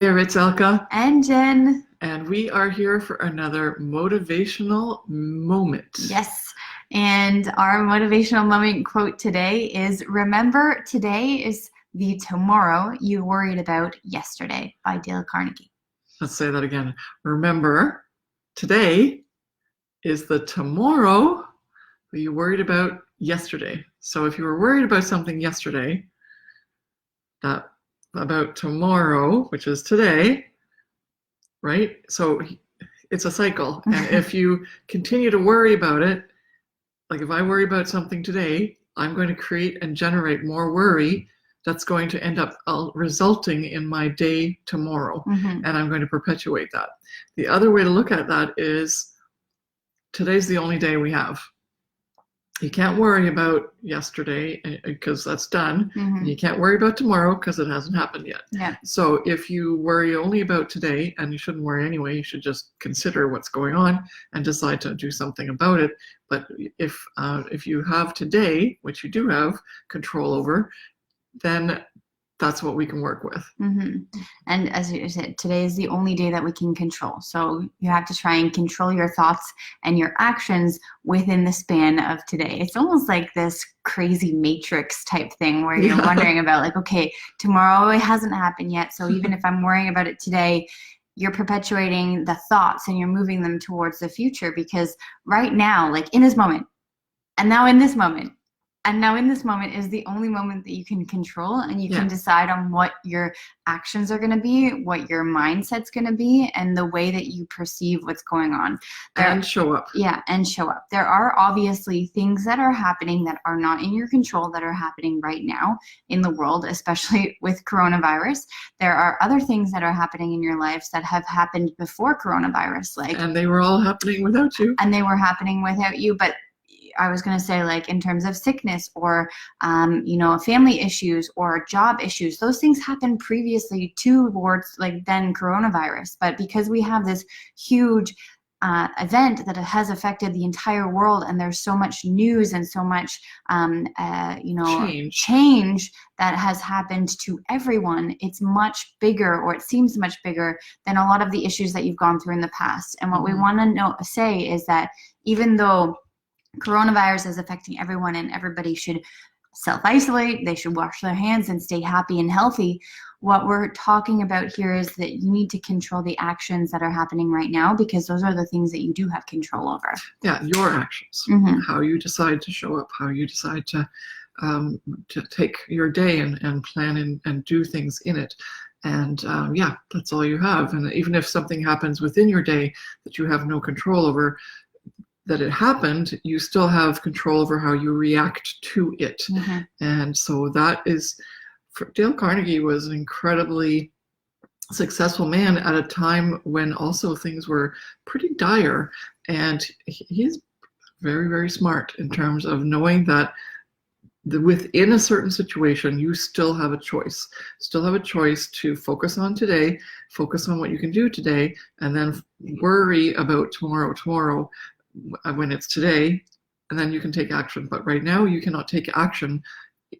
Here, it's Elka, And Jen. and we are here for another motivational moment. Yes. And our motivational moment quote today is, remember, today is the tomorrow you worried about yesterday, by Dale Carnegie. Let's say that again. Remember, today is the tomorrow that you worried about yesterday. So if you were worried about something yesterday, that about tomorrow, which is today, right? So it's a cycle. And if you continue to worry about it, like if I worry about something today, I'm going to create and generate more worry that's going to end up resulting in my day tomorrow. And I'm going to perpetuate that. The other way to look at that is today's the only day we have. You can't worry about yesterday because that's done. And you can't worry about tomorrow because it hasn't happened yet. Yeah. So if you worry only about today, and you shouldn't worry anyway, you should just consider what's going on and decide to do something about it. But if you have today, which you do have control over, then that's what we can work with. And as you said, today is the only day that we can control. So you have to try and control your thoughts and your actions within the span of today. It's almost like this crazy matrix type thing where you're wondering about, like, okay, tomorrow it hasn't happened yet. So even if I'm worrying about it today, you're perpetuating the thoughts and you're moving them towards the future, because right now, like in this moment, and now in this moment, and now in this moment is the only moment that you can control, and you can decide on what your actions are going to be, what your mindset's going to be, and the way that you perceive what's going on. And show up. Yeah, and show up. There are obviously things that are happening that are not in your control that are happening right now in the world, especially with coronavirus. There are other things that are happening in your lives that have happened before coronavirus. And they were all happening without you. And they were happening without you, but I was going to say, like, in terms of sickness or, family issues or job issues, those things happened previously towards, like, then coronavirus. But because we have this huge event that has affected the entire world, and there's so much news and so much, change that has happened to everyone, it's much bigger, or it seems much bigger than a lot of the issues that you've gone through in the past. And what we want to say is that even though coronavirus is affecting everyone and everybody should self-isolate, they should wash their hands and stay happy and healthy, what we're talking about here is that you need to control the actions that are happening right now, because those are the things that you do have control over. Yeah, your actions, how you decide to show up, how you decide to take your day and plan and do things in it. And that's all you have. And even if something happens within your day that you have no control over, that it happened, you still have control over how you react to it. And so that is, Dale Carnegie was an incredibly successful man at a time when also things were pretty dire. And he's very, very smart in terms of knowing that within a certain situation, you still have a choice. Still have a choice to focus on today, focus on what you can do today, and then worry about tomorrow when it's today, and then you can take action. But right now you cannot take action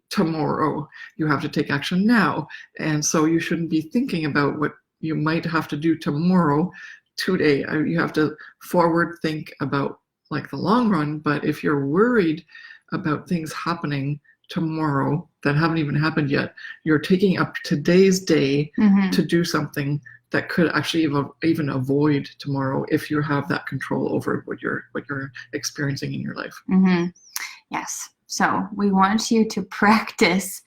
tomorrow. You have to take action now. And so you shouldn't be thinking about what you might have to do tomorrow, today. You have to forward think about, like, the long run. But if you're worried about things happening tomorrow that haven't even happened yet, you're taking up today's day to do something that could actually even avoid tomorrow if you have that control over what you're experiencing in your life. Yes. So we want you to practice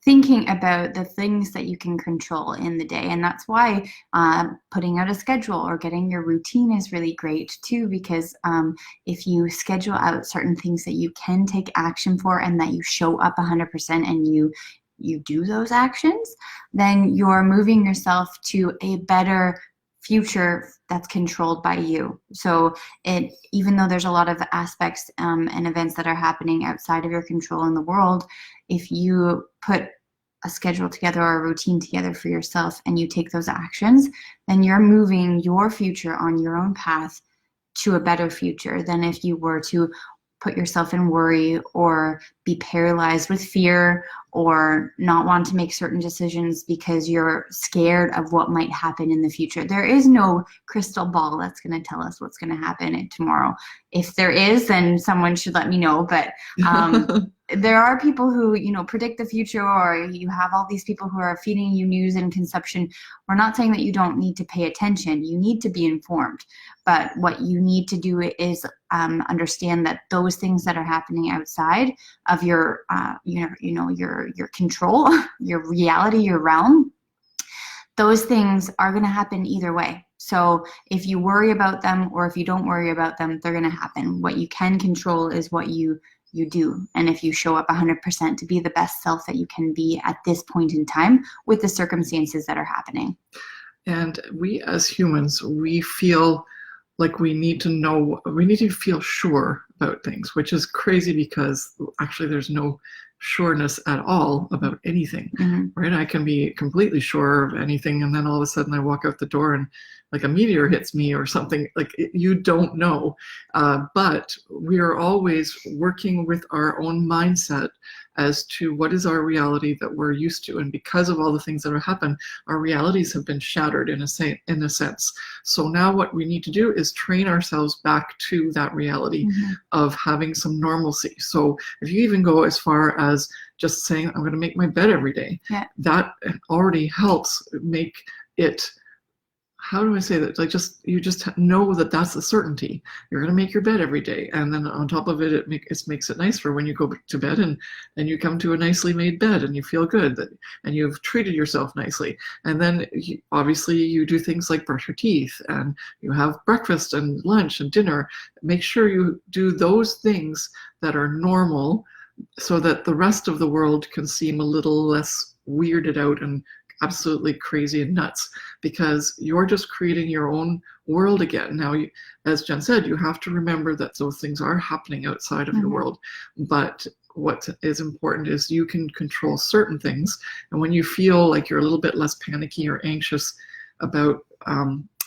thinking about the things that you can control in the day. And that's why putting out a schedule or getting your routine is really great too, because if you schedule out certain things that you can take action for and that you show up 100% and you do those actions, then you're moving yourself to a better future that's controlled by you. So even though there's a lot of aspects and events that are happening outside of your control in the world, if you put a schedule together or a routine together for yourself and you take those actions, then you're moving your future on your own path to a better future than if you were to put yourself in worry or be paralyzed with fear or not want to make certain decisions because you're scared of what might happen in the future. There is no crystal ball that's going to tell us what's going to happen tomorrow. If there is, then someone should let me know. But there are people who, predict the future, or you have all these people who are feeding you news and consumption. We're not saying that you don't need to pay attention. You need to be informed. But what you need to do is understand that those things that are happening outside of your control, your reality, your realm, those things are going to happen either way. So if you worry about them or if you don't worry about them, they're going to happen. What you can control is what you do. And if you show up 100% to be the best self that you can be at this point in time with the circumstances that are happening. And we as humans, we feel like we need to feel sure about things, which is crazy because actually there's no sureness at all about anything, right? I can be completely sure of anything, and then all of a sudden I walk out the door and like a meteor hits me or something. Like, you don't know. But we are always working with our own mindset as to what is our reality that we're used to. And because of all the things that have happened, our realities have been shattered in a sense. So now what we need to do is train ourselves back to that reality of having some normalcy. So if you even go as far as just saying, I'm going to make my bed every day, that already helps make it, how do I say that? Like, you just know that that's a certainty. You're going to make your bed every day. And then on top of it, it makes it nice for when you go to bed and you come to a nicely made bed and you feel good and you've treated yourself nicely. And then obviously you do things like brush your teeth and you have breakfast and lunch and dinner. Make sure you do those things that are normal so that the rest of the world can seem a little less weirded out and absolutely crazy and nuts, because you're just creating your own world again. Now, as Jen said, you have to remember that those things are happening outside of your world, but what is important is you can control certain things. And when you feel like you're a little bit less panicky or anxious about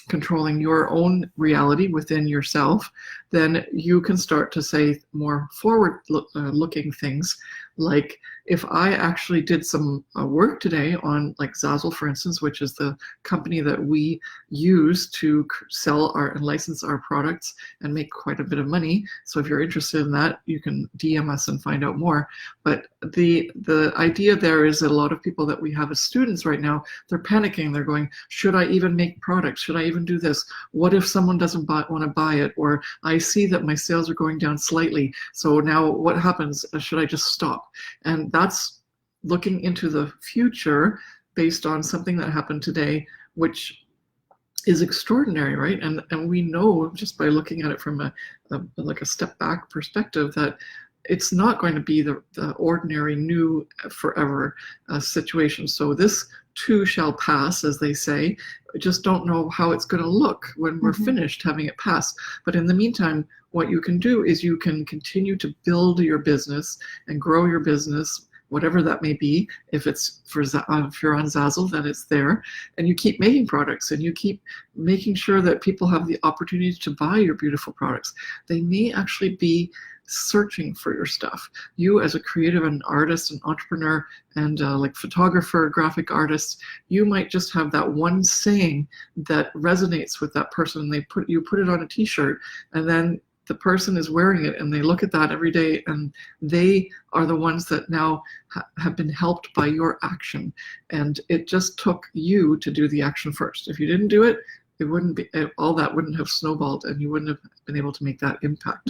controlling your own reality within yourself, then you can start to say more forward looking things like, if I actually did some work today on, like, Zazzle, for instance, which is the company that we use to sell and license our products and make quite a bit of money. So if you're interested in that, you can DM us and find out more. But the idea there is that a lot of people that we have as students right now, they're panicking. They're going, should I even make products? Should I even do this? What if someone doesn't want to buy it? Or I see that my sales are going down slightly. So now what happens? Should I just stop? And that's looking into the future based on something that happened today, which is extraordinary, right? And we know just by looking at it from a step back perspective that it's not going to be the ordinary new forever situation. So this too shall pass, as they say. I just don't know how it's going to look when we're finished having it pass. But in the meantime, what you can do is you can continue to build your business and grow your business, whatever that may be. If it's if you're on Zazzle, then it's there, and you keep making products and you keep making sure that people have the opportunity to buy your beautiful products. They may actually be searching for your stuff. You, as a creative and artist and entrepreneur and like photographer, graphic artist, you might just have that one saying that resonates with that person. You put it on a t-shirt, and then the person is wearing it and they look at that every day, and they are the ones that now have been helped by your action. And it just took you to do the action first. If you didn't do it, it wouldn't be, all that wouldn't have snowballed, and you wouldn't have been able to make that impact.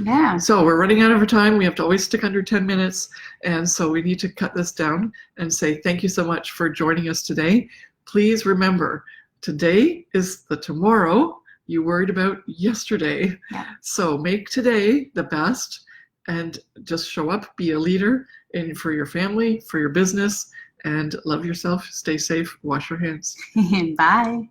Yeah. So we're running out of our time. We have to always stick under 10 minutes. And so we need to cut this down and say thank you so much for joining us today. Please remember, today is the tomorrow you worried about yesterday. Yeah. So make today the best and just show up, be a leader for your family, for your business, and love yourself. Stay safe. Wash your hands. Bye.